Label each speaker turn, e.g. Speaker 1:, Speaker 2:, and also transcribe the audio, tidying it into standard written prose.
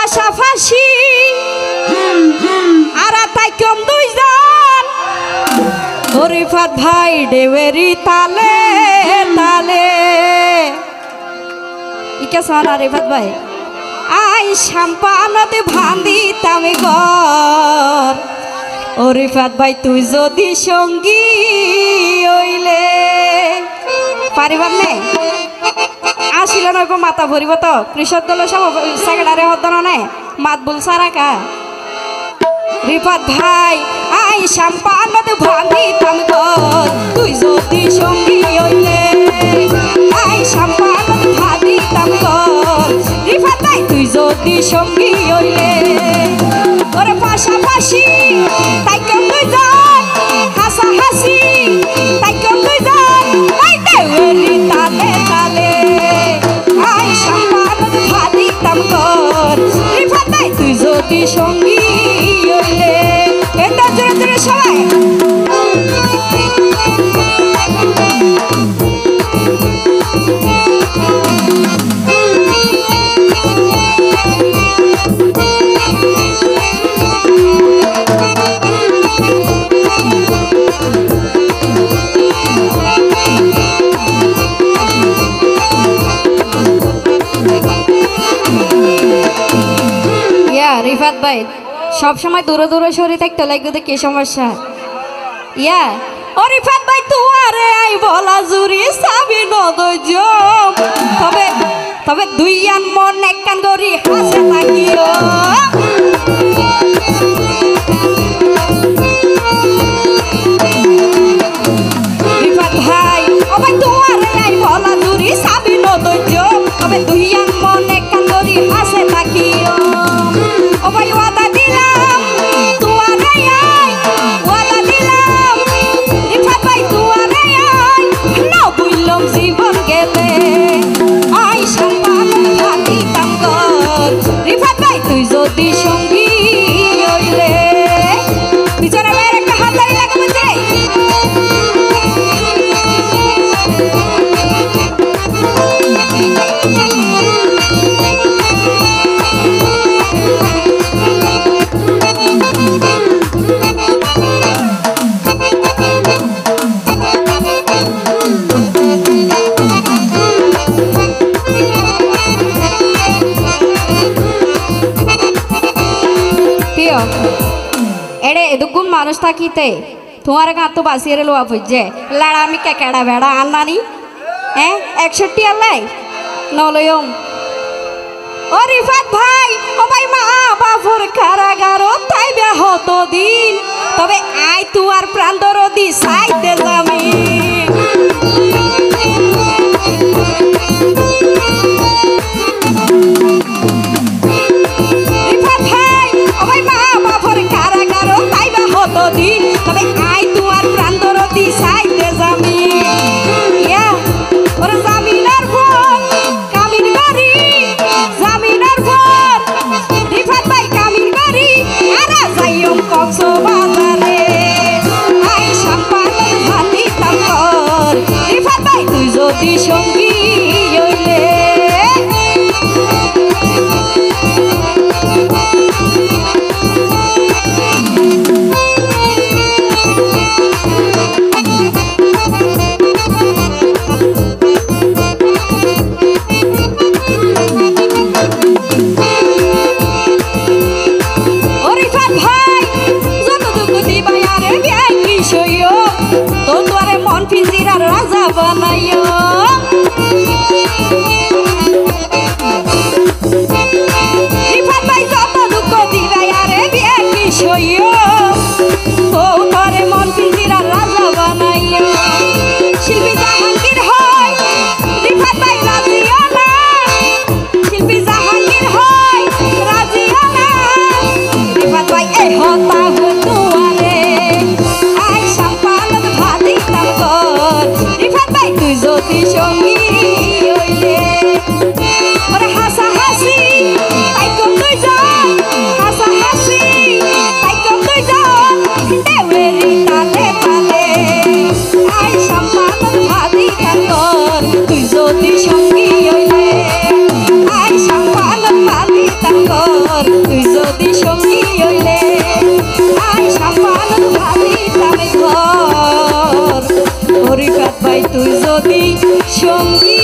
Speaker 1: পাশাপাশি আর তাই কম দুইজন হরিফাত ভাই ডেবেরি তালে তালে ইকে সোনা রিফাত ভাই আই সাম্পানতে ভান্দি তামে ঘর ও রিফাত ভাই তুই যদি সঙ্গী হইলে পারিবার নে আসিল নয় মাথা ভরিব তো কৃষক দল সব সেক্রেটারি হদ্দন নে মাত বল সারা কা রিফাত ভাই আই সাম্পানতে ভান্দি তামে ঘর তুই যদি সঙ্গী হইলে আই সাম্পানতে ভান্দি তামে ঘর রিফাত ভাই তুই যদি সঙ্গী হইলে ওরে পাশাপাশি তাই কেউ দুইজন হাসাহাসি তাই কেউ দুইজন তাই দেউরি তালে তালে আই সাম্পানত ভাদি তাম কর রিফাত ভাই তুই যদি সঙ্গী হইলে এটা জোরে জোরে সবাই রিফাত ভাই সব সময় দূরে দূরে সরে থাকতে লাগবে কি সমস্যা ইয়া ও রিফাত ভাই তুয়ারে আই বলা জুরি সাবি নদজ তবে তবে দুই আন মন এক কান গরি হাসে থাকিও রিফাত ভাই ও ভাই তুয়ারে আই বলা জুরি সাবি নদজ তবে দুই আন মন এক কান গরি হাসে থাকিও ও ভাই ওয়াদা দিলাম তুয়ারে আই ওয়াদা দিলাম রিফাত ভাই তুয়ারে আই না বুইলম জীবন গেলে আই সম্মান ভাতি তাম কর রিফাত ভাই তুই যদি সঙ্গী হইলে বিচারে মেরে একটা হাত ধরে লাগাবে যে एड़े एदुगुन मानुष थाकीते तुम्हारे गाँव तो बासियर लो बुझे लड़ा मी क्या केड़ा बेड़ा आना नी हैं 61 अल्लाह नौलोयम ओ रिफात भाई ओ भाई मा बाफर कारागारो ताई बे हतो दिन तबे आई तुआर प्राण दरदी साइते जामी দিন তবে আই তোমার প্রাণ দরদি সাইতে জামি ইয়া ওরে জামিনার ভোর কামিন করি জামিনার ভোর রিফাত ভাই কামিন করি আরে যাইম কক্সবাজারে আই সম্পাদন ভাতি তাম কর রিফাত ভাই তুই যদি সঙ্গী হইলে রাজা বানাইও রিফাত ভাই যত দুঃখ দিবাই আরে বিয়ে কি সইও তোমারে মন পিঞ্জিরা রাজা বানাইও শিল্পী জাহাঙ্গীর হয় রিফাত ভাই রাজিও না শিল্পী জাহাঙ্গীর হয় রাজিও না রিফাত ভাই এই হতা দুয়ারে আই সম্পাদন ভাতি তাম কর রিফাত ভাই তুই যদি ঘর তুই যদি সঙ্গী হইলে আই সাম্পানত ভান্দিতাম ঘর ও রিফাত ভাই তুই যদি সঙ্গী